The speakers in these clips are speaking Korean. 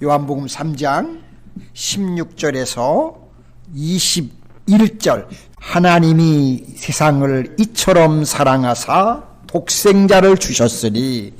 요한복음 3장 16절에서 21절 하나님이 세상을 이처럼 사랑하사 독생자를 주셨으니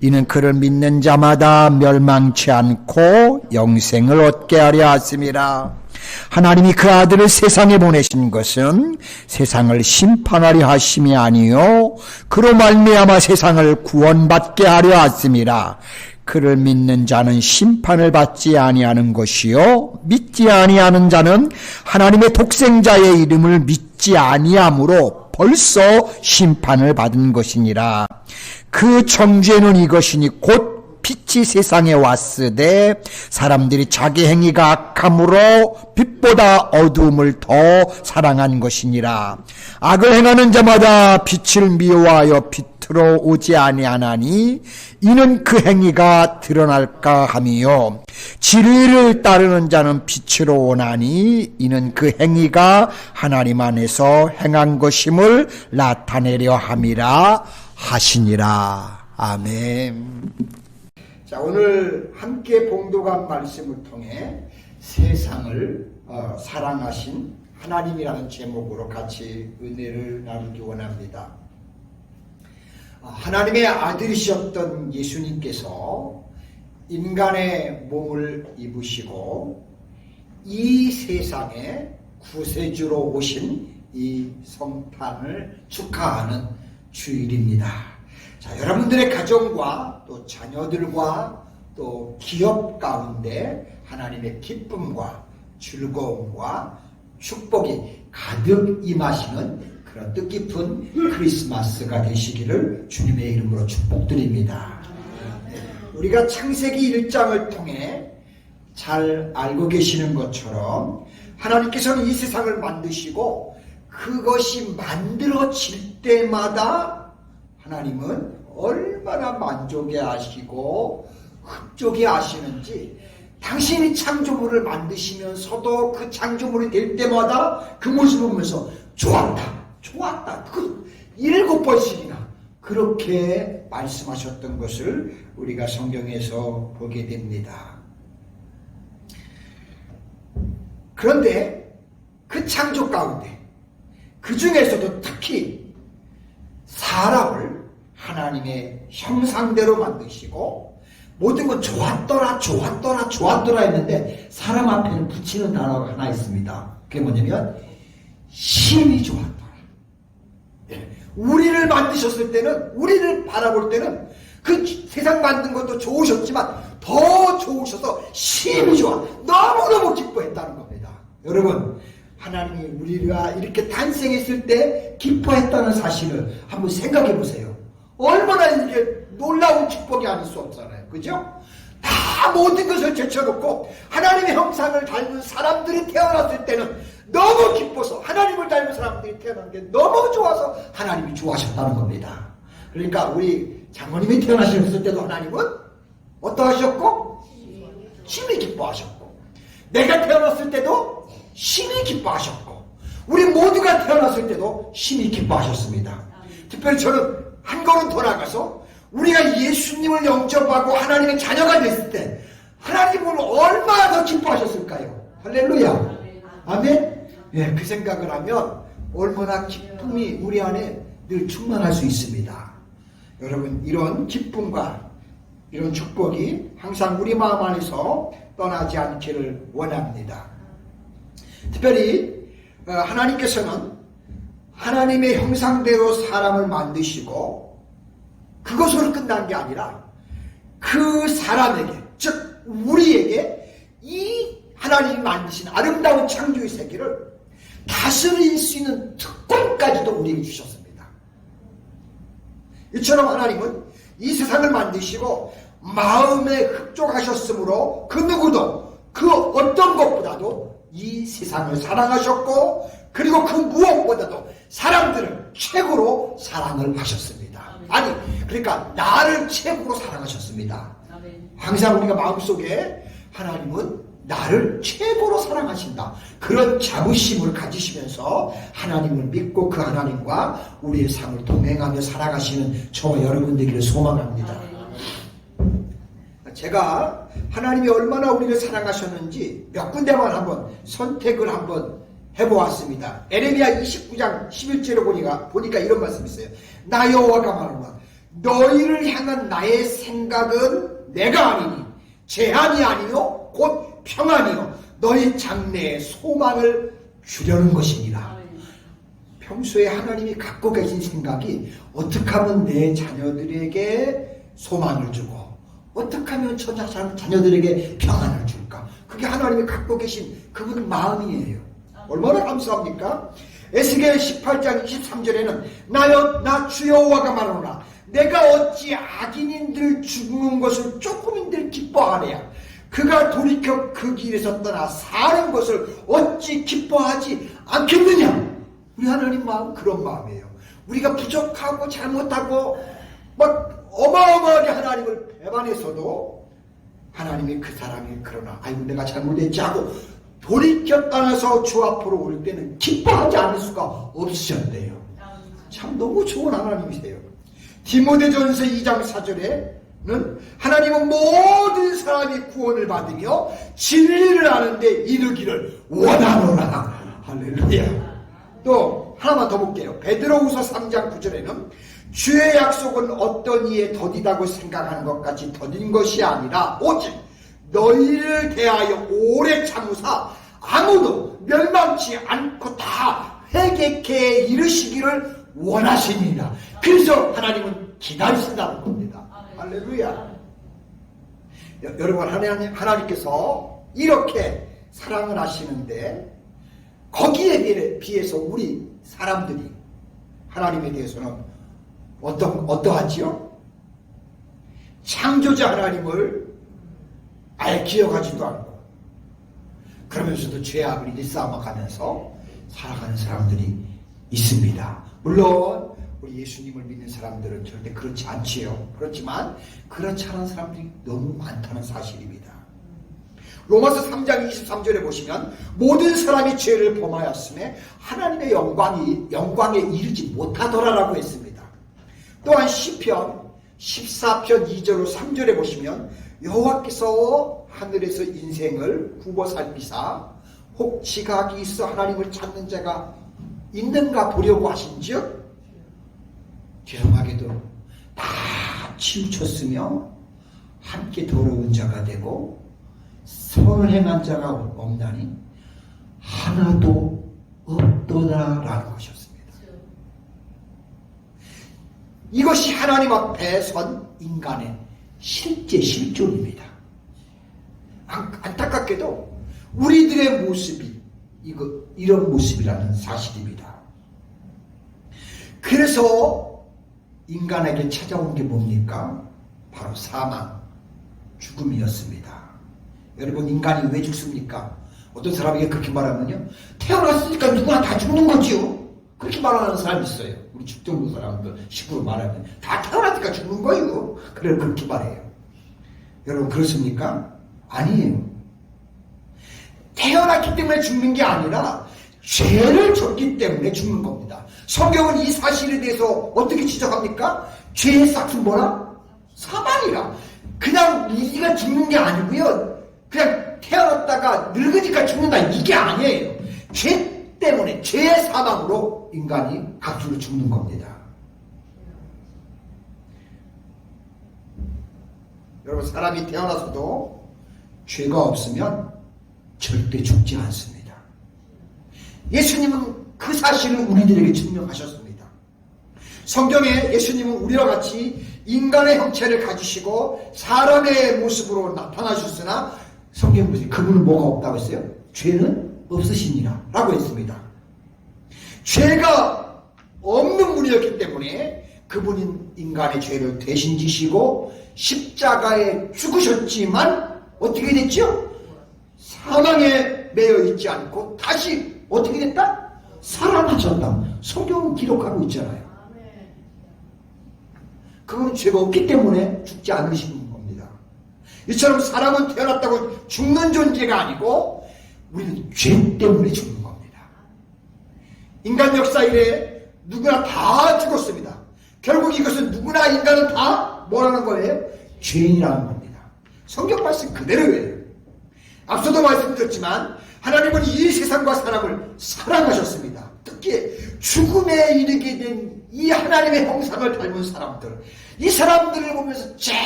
이는 그를 믿는 자마다 멸망치 않고 영생을 얻게 하려 하심이라. 하나님이 그 아들을 세상에 보내신 것은 세상을 심판하려 하심이 아니요 그로 말미암아 세상을 구원받게 하려 하심이라. 그를 믿는 자는 심판을 받지 아니하는 것이요 믿지 아니하는 자는 하나님의 독생자의 이름을 믿지 아니하므로 벌써 심판을 받은 것이니라. 그 청죄는 이것이니 곧 빛이 세상에 왔으되 사람들이 자기 행위가 악함으로 빛보다 어두움을 더 사랑한 것이니라. 악을 행하는 자마다 빛을 미워하여 빛으로 오지 아니하나니 이는 그 행위가 드러날까 함이요 진리를 따르는 자는 빛으로 오나니 이는 그 행위가 하나님 안에서 행한 것임을 나타내려 함이라 하시니라. 아멘. 자, 오늘 함께 봉독한 말씀을 통해 세상을 사랑하신 하나님이라는 제목으로 같이 은혜를 나누기 원합니다. 하나님의 아들이셨던 예수님께서 인간의 몸을 입으시고 이 세상에 구세주로 오신 이 성탄을 축하하는 주일입니다. 자, 여러분들의 가정과 또 자녀들과 또 기업 가운데 하나님의 기쁨과 즐거움과 축복이 가득 임하시는 그런 뜻깊은 크리스마스가 되시기를 주님의 이름으로 축복드립니다. 우리가 창세기 1장을 통해 잘 알고 계시는 것처럼 하나님께서는 이 세상을 만드시고 그것이 만들어질 때마다 하나님은 얼마나 만족해 하시고 흡족해 하시는지 당신이 창조물을 만드시면서도 그 창조물이 될 때마다 그 모습을 보면서 좋았다, 좋았다. 그 7번씩이나 그렇게 말씀하셨던 것을 우리가 성경에서 보게 됩니다. 그런데 그 창조 가운데 그 중에서도 특히 사람을 하나님의 형상대로 만드시고 모든 건 좋았더라 좋았더라 좋았더라 했는데 사람 앞에는 붙이는 단어가 하나 있습니다. 그게 뭐냐면 심히 좋았더라. 우리를 만드셨을 때는 우리를 바라볼 때는 그 세상 만든 것도 좋으셨지만 더 좋으셔서 심히 좋아 너무너무 기뻐했다는 겁니다. 여러분 하나님이 우리가 이렇게 탄생했을 때 기뻐했다는 사실을 한번 생각해 보세요. 얼마나 이게 놀라운 축복이 아닐 수 없잖아요. 그죠? 다 모든 것을 제쳐놓고 하나님의 형상을 닮은 사람들이 태어났을 때는 너무 기뻐서 하나님을 닮은 사람들이 태어난 게 너무 좋아서 하나님이 좋아하셨다는 겁니다. 그러니까 우리 장모님이 태어나셨을 때도 하나님은 어떠하셨고? 심히 기뻐하셨고 내가 태어났을 때도 심히 기뻐하셨고 우리 모두가 태어났을 때도 심히 기뻐하셨습니다. 특별히 저는 한 걸음 더 나가서 우리가 예수님을 영접하고 하나님의 자녀가 됐을 때 하나님을 얼마나 더 기뻐하셨을까요? 할렐루야. 아멘. 예, 그 생각을 하면 얼마나 기쁨이 우리 안에 늘 충만할 수 있습니다. 여러분 이런 기쁨과 이런 축복이 항상 우리 마음 안에서 떠나지 않기를 원합니다. 특별히 하나님께서는 하나님의 형상대로 사람을 만드시고 그것으로 끝난 게 아니라 그 사람에게 즉 우리에게 이 하나님이 만드신 아름다운 창조의 세계를 다스릴 수 있는 특권까지도 우리에게 주셨습니다. 이처럼 하나님은 이 세상을 만드시고 마음에 흡족하셨으므로 그 누구도 그 어떤 것보다도 이 세상을 사랑하셨고 그리고 그 무엇보다도 사람들을 최고로 사랑을 하셨습니다. 아니 그러니까 나를 최고로 사랑하셨습니다. 항상 우리가 마음속에 하나님은 나를 최고로 사랑하신다 그런 자부심을 가지시면서 하나님을 믿고 그 하나님과 우리의 삶을 동행하며 살아가시는 저와 여러분 되기를 소망합니다. 제가 하나님이 얼마나 우리를 사랑하셨는지 몇 군데만 한번 선택을 한번 해보았습니다. 에레미야 29장 11절에 보니까 이런 말씀이 있어요. 나 여호와가 말하노라 너희를 향한 나의 생각은 내가 아니니 재앙이 아니요 곧 평안이요 너희 장래에 소망을 주려는 것이니라. 평소에 하나님이 갖고 계신 생각이 어떻게 하면 내 자녀들에게 소망을 주고 어떻게 하면 자녀들에게 평안을 줄까? 그게 하나님이 갖고 계신 그분 마음이에요. 얼마나 감사합니까? 에스겔 18장 23절에는 나 주여호와가 말하노라 내가 어찌 악인인들 죽는 것을 조금인들 기뻐하랴. 그가 돌이켜 그 길에서 떠나 사는 것을 어찌 기뻐하지 않겠느냐. 우리 하나님 마음 그런 마음이에요. 우리가 부족하고 잘못하고 막 어마어마하게 하나님을 배반해서도 하나님이 그 사람이 그러나 아이고 내가 잘못했지 하고 돌이켜 떠나서 주 앞으로 올 때는 기뻐하지 않을 수가 없으셨대요. 참 너무 좋은 하나님이세요. 디모데전서 2장 4절에는 하나님은 모든 사람이 구원을 받으며 진리를 아는데 이르기를 원하노라. 할렐루야. 또 하나만 더 볼게요. 베드로후서 3장 9절에는 주의 약속은 어떤 이에 더디다고 생각하는 것 같이 더딘 것이 아니라 오직 너희를 대하여 오래 참으사 아무도 멸망치 않고 다 회개케 이르시기를 원하시니라. 그래서 하나님은 기다리신다는 겁니다. 할렐루야. 여러분 하나님께서 이렇게 사랑을 하시는데 거기에 비해서 우리 사람들이 하나님에 대해서는 어떠하지요? 창조자 하나님을 아예 기억하지도 않고 그러면서도 죄악을 일삼아가면서 살아가는 사람들이 있습니다. 물론 우리 예수님을 믿는 사람들은 절대 그렇지 않지요. 그렇지만 그렇지 않은 사람들이 너무 많다는 사실입니다. 로마서 3장 23절에 보시면 모든 사람이 죄를 범하였음에 하나님의 영광에 이르지 못하더라라고 했습니다. 또한 시편 14편 2절 3절에 보시면 여호와께서 하늘에서 인생을 굽어 살피사 혹 지각이 있어 하나님을 찾는 자가 있는가 보려고 하신즉 죄송하게도 다 치우쳤으며 함께 더러운 자가 되고 선을 행한 자가 없나니 하나도 없더라라는 것이었습니다. 이것이 하나님 앞에 선 인간의 실제 실존입니다. 안타깝게도 우리들의 모습이 이런 모습이라는 사실입니다. 그래서 인간에게 찾아온 게 뭡니까? 바로 사망, 죽음이었습니다. 여러분 인간이 왜 죽습니까? 어떤 사람에게 그렇게 말하면요 태어났으니까 누구나 다 죽는 거지요. 그렇게 말하는 사람이 있어요. 우리 죽정부 사람들 식으로 말하면 다 태어났으니까 죽는 거예요. 그래 그렇게 말해요. 여러분 그렇습니까? 아니에요. 태어났기 때문에 죽는 게 아니라 죄를 졌기 때문에 죽는 겁니다. 성경은 이 사실에 대해서 어떻게 지적합니까? 죄의 싹은 뭐라? 사망이라. 그냥 네가 죽는 게 아니고요. 그냥 태어났다가 늙으니까 죽는다 이게 아니에요. 죄 때문에 죄의 사망으로 인간이 값으로 죽는 겁니다. 여러분 사람이 태어나서도 죄가 없으면 절대 죽지 않습니다. 예수님은 그 사실을 우리들에게 증명하셨습니다. 성경에 예수님은 우리와 같이 인간의 형체를 가지시고 사람의 모습으로 나타나셨으나 성경은 무슨 그분은 뭐가 없다고 했어요? 죄는 없으시니라 라고 했습니다. 죄가 없는 분이었기 때문에 그분은 인간의 죄를 대신 지시고 십자가에 죽으셨지만 어떻게 됐죠? 사망에 매여 있지 않고 다시 어떻게 됐다? 살아나셨다. 성경은 기록하고 있잖아요. 그건 죄가 없기 때문에 죽지 않으시는 겁니다. 이처럼 사람은 태어났다고 죽는 존재가 아니고 우리는 죄 때문에 죽는 겁니다. 인간 역사 이래 누구나 다 죽었습니다. 결국 이것은 누구나 인간은 다 뭐라는 거예요? 죄인이라는 겁니다. 성경 말씀 그대로예요. 앞서도 말씀드렸지만 하나님은 이 세상과 사람을 사랑하셨습니다. 특히 죽음에 이르게 된 이 하나님의 형상을 닮은 사람들, 이 사람들을 보면서 제일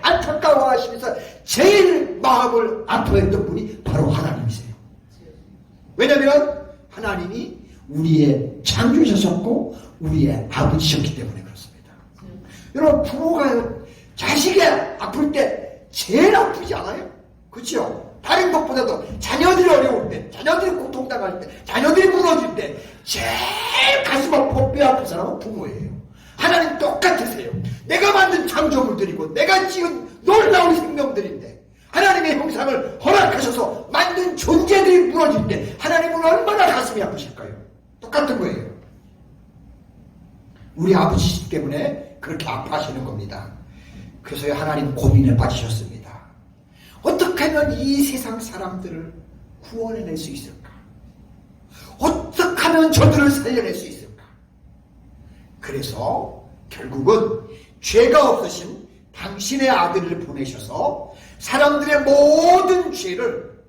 안타까워하시면서 제일 마음을 아파했던 분이 바로 하나님이세요. 왜냐하면 하나님이 우리의 창조주셨고 우리의 아버지셨기 때문에 그렇습니다. 여러분, 부모가 자식이 아플 때 제일 아프지 않아요? 그렇죠? 다른 것보다도 자녀들이 어려울 때, 자녀들이 고통당할 때, 자녀들이 무너질 때 제일 가슴 아프고 뼈 아픈 사람은 부모예요. 하나님 똑같으세요. 내가 만든 창조물들이고 내가 지은 놀라운 생명들인데 하나님의 형상을 허락하셔서 만든 존재들이 무너질 때 하나님은 얼마나 가슴이 아프실까요? 똑같은 거예요. 우리 아버지 때문에 그렇게 아파하시는 겁니다. 그래서 하나님 고민에 빠지셨습니다. 어떻게 하면 이 세상 사람들을 구원해낼 수 있을까? 어떻게 하면 저들을 살려낼 수 있을까? 그래서 결국은 죄가 없으신 당신의 아들을 보내셔서 사람들의 모든 죄를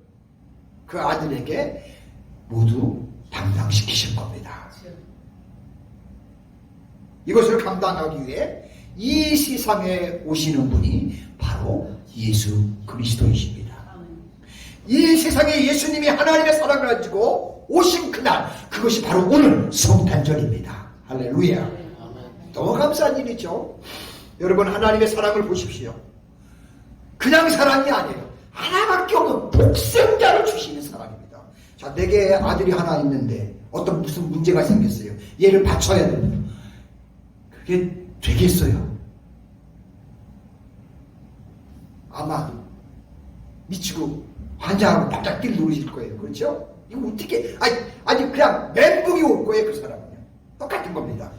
그 아들에게 모두 담당시키신 겁니다. 이것을 감당하기 위해 이 세상에 오시는 분이 바로 예수 그리스도이십니다. 이 세상에 예수님이 하나님의 사랑을 가지고 오신 그날, 그것이 바로 오늘 성탄절입니다. 할렐루야. 너무 감사한 일이죠. 여러분, 하나님의 사랑을 보십시오. 그냥 사랑이 아니에요. 하나밖에 없는 독생자를 주시는 사랑입니다. 자, 내게 아들이 하나 있는데 어떤 무슨 문제가 생겼어요. 얘를 바쳐야 됩니다. 그게 되겠어요? 아마 미치고 환장하고 바짝 뛰는 누르실 거예요. 그렇죠? 이거 어떻게, 아니 그냥 멘붕이 올 거예요. 그 사람은요. 똑같은 겁니다.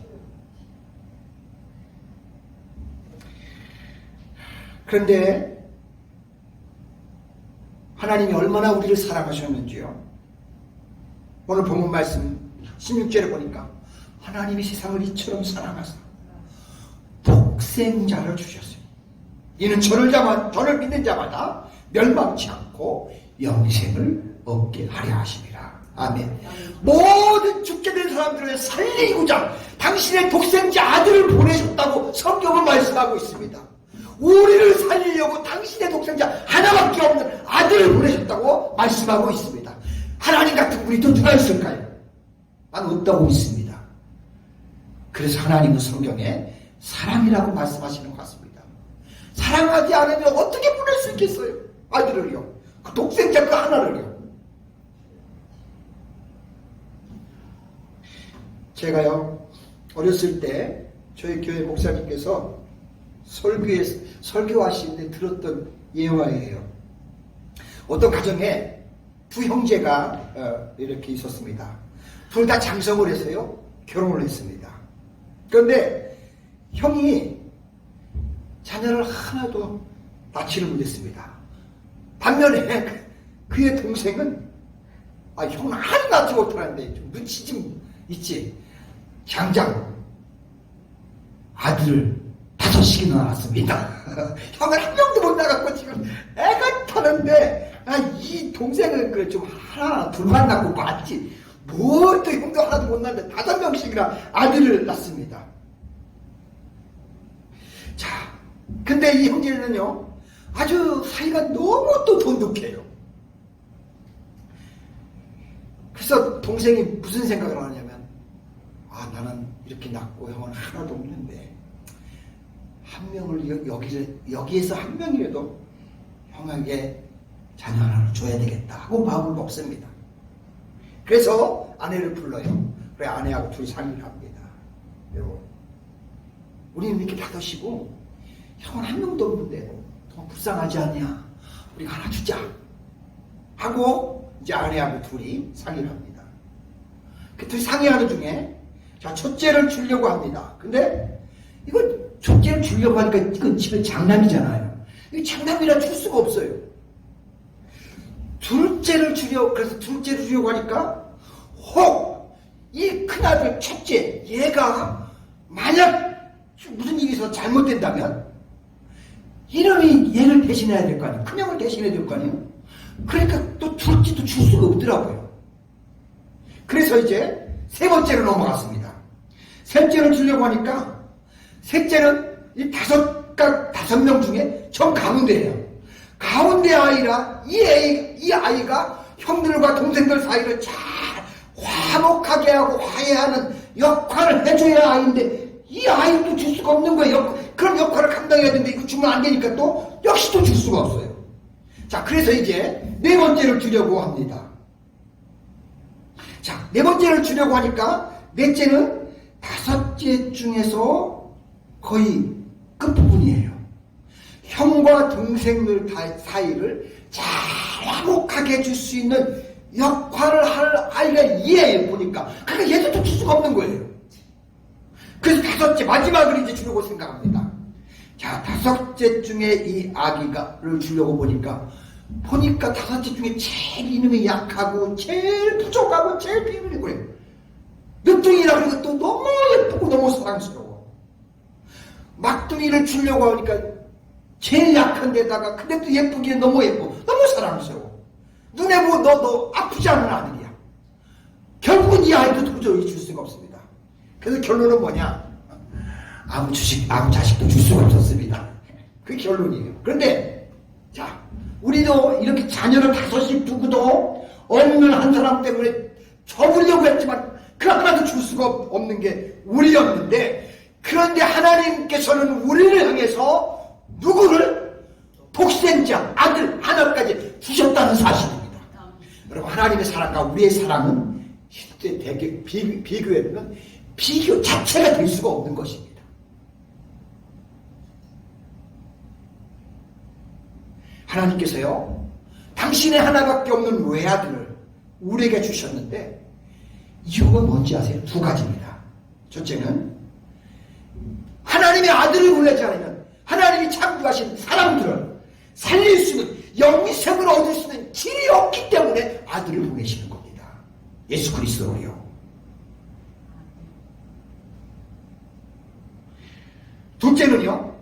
그런데 하나님이 얼마나 우리를 사랑하셨는지요. 오늘 본문 말씀 16절에 보니까 하나님이 세상을 이처럼 사랑하사 독생자를 주셨어요. 이는 저를 믿는 자마다 멸망치 않고 영생을 얻게 하려 하심이라. 아멘. 모든 죽게 된 사람들을 살리고자 당신의 독생자 아들을 보내셨다고 성경은 말씀하고 있습니다. 우리를 살리려고 당신의 독생자 하나밖에 없는 아들을 보내셨다고 말씀하고 있습니다. 하나님 같은 분이 또 누가 있을까요? 난 없다고 믿습니다. 그래서 하나님은 성경에 사랑이라고 말씀하시는 것 같습니다. 사랑하지 않으면 어떻게 보낼 수 있겠어요? 아들을요. 그 독생자 그 하나를요. 제가요, 어렸을 때 저희 교회 목사님께서 설교하시는데 들었던 예화예요. 어떤 가정에 두 형제가 이렇게 있었습니다. 둘 다 장성을 해서요, 결혼을 했습니다. 그런데 형이 자녀를 하나도 낳지를 못했습니다. 반면에 그의 동생은 형은 하나도 낳지 못하는데 좀 눈치 좀 있지. 장장 아들을 5씩이나 낳았습니다. 형은 한 명도 못 낳았고 지금 애가 타는데 이 동생은 좀 하나 둘만 낳고 맞지. 뭘 또 형도 하나도 못 낳는데 5명씩이나 아들을 낳습니다. 자, 근데 이 형제는요 아주 사이가 너무 또 돈독해요. 그래서 동생이 무슨 생각을 하냐면 나는 이렇게 낳고 형은 하나도 없는데 한 명을 여기에서 한 명이라도 형에게 자녀 하나를 줘야 되겠다 하고 마음을 먹습니다. 그래서 아내를 불러요. 그래 아내하고 둘이 상의를 합니다. 여러분, 우리는 이렇게 다더시고 형은 한 명도 없는데 너무 불쌍하지 않냐? 우리가 하나 주자 하고 이제 아내하고 둘이 상의를 합니다. 그 둘이 상의하는 중에 자, 첫째를 주려고 합니다. 근데 이거 첫째를 주려고 하니까 이건 집에 장남이잖아요. 이 장남이라 줄 수가 없어요. 그래서 둘째를 주려고 하니까 혹 이 큰아들 첫째 얘가 만약 무슨 일이 있어서 잘못된다면 이놈이 얘를 대신해야 될 거 아니에요. 큰형을 대신해야 될 거 아니에요. 그러니까 또 줄지도 줄 수가 없더라고요. 그래서 이제 세 번째로 넘어갔습니다. 셋째를 주려고 하니까 셋째는 이 다섯 명 중에 정 가운데예요. 가운데 아이라 이 아이가 형들과 동생들 사이를 잘 화목하게 하고 화해하는 역할을 해줘야 아이인데 이 아이도 줄 수가 없는 거예요. 그런 역할을 감당해야 되는데 이거 주면 안 되니까 또 역시 또 줄 수가 없어요. 자, 그래서 이제 네 번째를 주려고 합니다. 자, 네 번째를 주려고 하니까 넷째는 다섯째 중에서 거의 끝부분이에요. 형과 동생들 사이를 잘 화목하게 해줄 수 있는 역할을 할 아이가 얘예요, 보니까. 그러니까 얘도 또 줄 수가 없는 거예요. 그래서 다섯째, 마지막을 이제 주려고 생각합니다. 자, 다섯째 중에 이 아기가를 주려고 보니까 다섯째 중에 제일 이놈이 약하고 제일 부족하고 제일 비밀이 그래요. 늦둥이라 그러고 또 너무 예쁘고 너무 사랑스러워. 막둥이를 주려고 하니까 제일 약한 데다가 근데 또 예쁘기에 너무 예뻐. 너무 사랑스러워. 눈에 보고 너 아프지 않은 아들이야. 결국은 이 아이도 도저히 줄 수가 없습니다. 그래서 결론은 뭐냐? 아무 자식도 줄 수가 없었습니다. 그게 결론이에요. 그런데 자, 우리도 이렇게 자녀를 다섯씩 두고도 어느 한 사람 때문에 접으려고 했지만 그나마도 줄 수가 없는 게 우리였는데, 그런데 하나님께서는 우리를 향해서 누구를? 독생자 아들 하나까지 주셨다는 사실입니다. 여러분, 하나님의 사랑과 우리의 사랑은 실제 되게 비교해보면 비교 자체가 될 수가 없는 것입니다. 하나님께서요, 당신의 하나밖에 없는 외아들을 우리에게 주셨는데 이유가 뭔지 아세요? 두 가지입니다. 첫째는 하나님의 아들을 보내지 않으면 하나님이 창조하신 사람들을 살릴 수 있는 영생을 얻을 수 있는 길이 없기 때문에 아들을 보내시는 겁니다. 예수 그리스도로요. 둘째는요,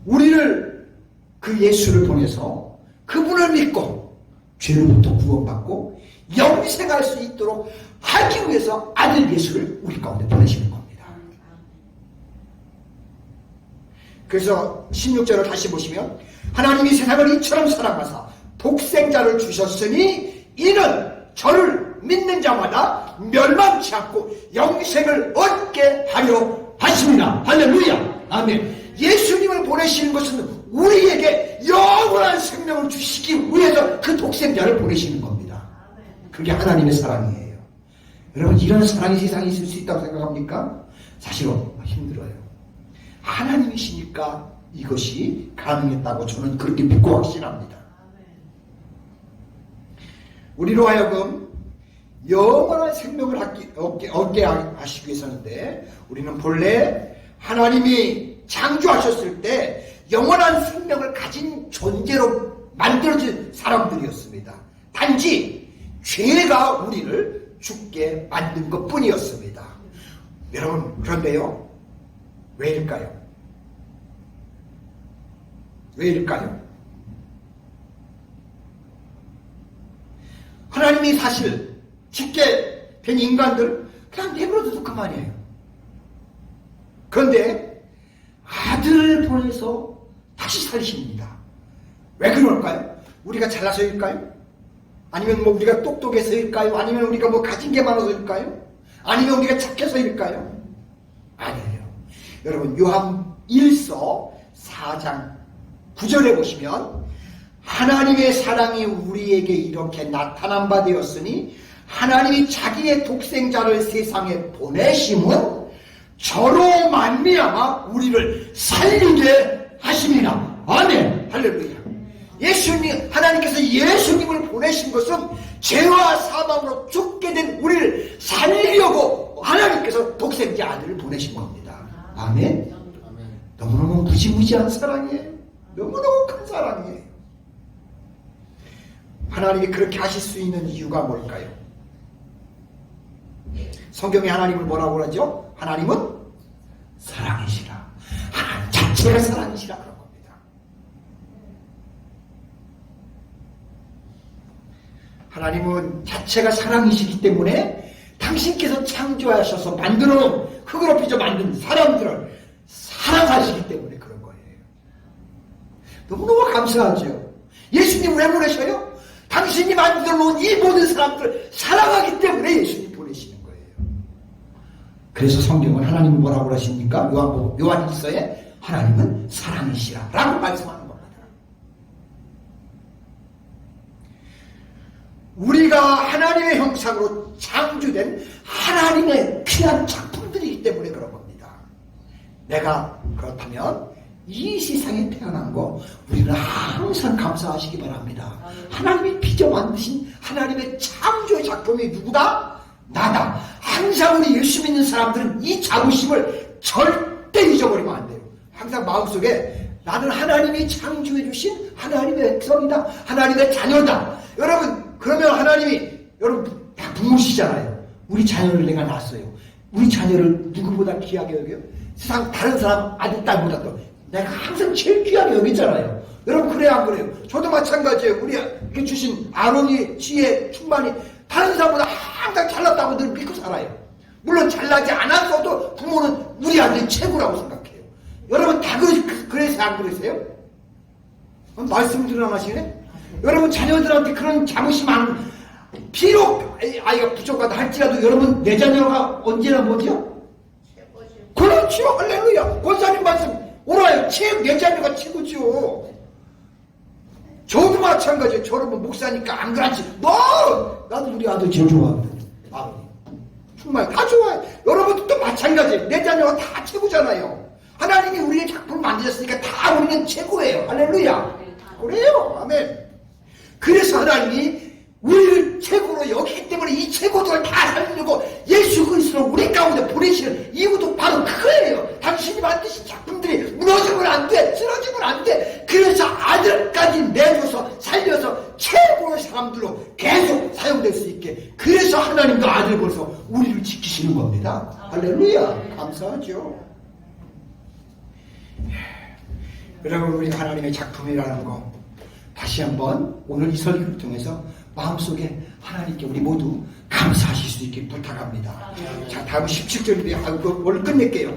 우리를 그 예수를 통해서 그분을 믿고 죄로부터 구원받고 영생할 수 있도록 하기 위해서 아들 예수를 우리 가운데 보내시는 겁니다. 그래서 16절을 다시 보시면 하나님이 세상을 이처럼 사랑하사 독생자를 주셨으니 이는 저를 믿는 자마다 멸망치 않고 영생을 얻게 하려 하십니다. 할렐루야. 아멘. 예수님을 보내시는 것은 우리에게 영원한 생명을 주시기 위해서 그 독생자를 보내시는 겁니다. 그게 하나님의 사랑이에요. 여러분, 이런 사랑이 세상에 있을 수 있다고 생각합니까? 사실은 힘들어요. 하나님이시니까 이것이 가능했다고 저는 그렇게 믿고 확신합니다. 우리로 하여금 영원한 생명을 얻게 하시기 위해서는데, 우리는 본래 하나님이 창조하셨을 때 영원한 생명을 가진 존재로 만들어진 사람들이었습니다. 단지 죄가 우리를 죽게 만든 것 뿐이었습니다. 여러분, 그런데요, 왜일까요? 왜일까요? 하나님이 사실 죽게 된 인간들 그냥 내버려둬도 그만이에요. 그런데 아들을 보내서 다시 살리십니다. 왜 그럴까요? 우리가 잘나서일까요? 아니면 뭐 우리가 똑똑해서일까요? 아니면 우리가 뭐 가진 게 많아서일까요? 아니면 우리가 착해서일까요? 아니에요. 여러분, 요한 1서 4장 9절에 보시면 하나님의 사랑이 우리에게 이렇게 나타난 바 되었으니 하나님이 자기의 독생자를 세상에 보내심은 저로 말미암아 우리를 살리게 하심이라. 아멘. 할렐루야. 하나님께서 예수님을 보내신 것은 죄와 사망으로 죽게 된 우리를 살리려고 하나님께서 독생자 아들을 보내신 겁니다. 아멘. 너무너무 무지무지한 사랑이에요. 너무너무 큰 사랑이에요. 하나님이 그렇게 하실 수 있는 이유가 뭘까요? 성경에 하나님을 뭐라고 그러죠? 하나님은 사랑이시라. 하나님 자체가 사랑이시라 그런 겁니다. 하나님은 자체가 사랑이시기 때문에 당신께서 창조하셔서 만들어놓은 흙으로 빚어 만든 사람들을 사랑하시기 때문에 그런 거예요. 너무너무 감사하죠. 예수님 왜 보내셔요? 당신이 만들어놓은 이 모든 사람들을 사랑하기 때문에 예수님 보내시는 거예요. 그래서 성경은 하나님은 뭐라고 그러십니까? 요한일서에 하나님은 사랑이시라 라고 말씀하는 겁니다. 우리가 하나님의 형상으로 창조된 하나님의 귀한 작품들이기 때문에 그런 겁니다. 내가 그렇다면 이 세상에 태어난 거 우리는 항상 감사하시기 바랍니다. 하나님이 빚어 만드신 하나님의 창조의 작품이 누구다? 나다. 항상 우리 예수 믿는 사람들은 이 자부심을 절대 잊어버리면 안 돼요. 항상 마음속에 나는 하나님이 창조해 주신 하나님의 백성이다. 하나님의 자녀다. 여러분 그러면 하나님이 여러분 다 부모시잖아요. 우리 자녀를 내가 낳았어요. 우리 자녀를 누구보다 귀하게 여겨요? 세상 다른 사람 아들 딸보다도 내가 항상 제일 귀하게 여기잖아요. 여러분 그래요 안 그래요? 저도 마찬가지예요. 우리 이렇게 주신 아론이 지혜 충만히 다른 사람보다 항상 잘났다고 늘 믿고 살아요. 물론 잘나지 않았어도 부모는 우리 아들이 최고라고 생각해요. 여러분 다 그래서 안 그러세요? 말씀 들 안 하시네? 여러분 자녀들한테 그런 자부심 안 비록 아이가 부족하다 할지라도 여러분 내 자녀가 언제나 뭐죠? 그렇죠. 할렐루야. 권사님 말씀 옳아요. 내 자녀가 최고죠. 저도 마찬가지예요. 저는 뭐 목사니까 안 그렇지. 나도 우리 아들 제일 좋아하거든. 정말 다 좋아요. 여러분도 또 마찬가지예요. 내 자녀가 다 최고잖아요. 하나님이 우리의 작품을 만드셨으니까 다 우리는 최고예요. 할렐루야. 그래요. 아멘. 그래서 하나님이 우리를 최고로 여기기 때문에 이 최고들을 다 살리려고 예수 그리스도를 우리 가운데 보내시는 이유도 바로 그거예요. 당신이 만드신 작품들이 무너지면 안 돼. 쓰러지면 안 돼. 그래서 아들까지 내줘서 살려서 최고의 사람들로 계속 사용될 수 있게. 그래서 하나님도 아들 벌써 우리를 지키시는 겁니다. 할렐루야. 감사하죠. 여러분 우리가 하나님의 작품이라는 거 다시 한번 오늘 이 설교를 통해서 마음속에 하나님께 우리 모두 감사하실 수 있게 부탁합니다. 자, 다음 17절인데 오늘 끝낼게요.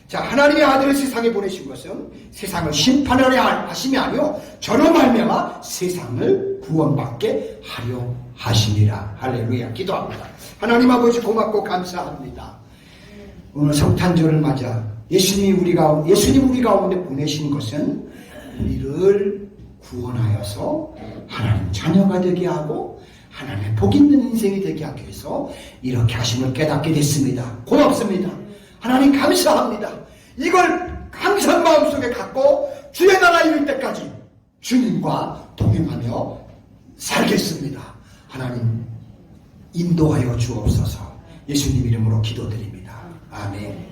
자, 하나님의 아들을 세상에 보내신 것은 세상을 심판하려 하심이 아니요 저로 말미암아 세상을 구원받게 하려 하시니라. 할렐루야. 기도합니다. 하나님 아버지 고맙고 감사합니다. 오늘 성탄절을 맞아 예수님 우리 가운데 보내신 것은 우리를 구원하여서 하나님 자녀가 되게 하고 하나님의 복 있는 인생이 되게 하기 위해서 이렇게 하심을 깨닫게 됐습니다. 고맙습니다. 하나님 감사합니다. 이걸 항상 마음속에 갖고 주의 나라 이룰 때까지 주님과 동행하며 살겠습니다. 하나님 인도하여 주옵소서. 예수님 이름으로 기도드립니다. 아멘.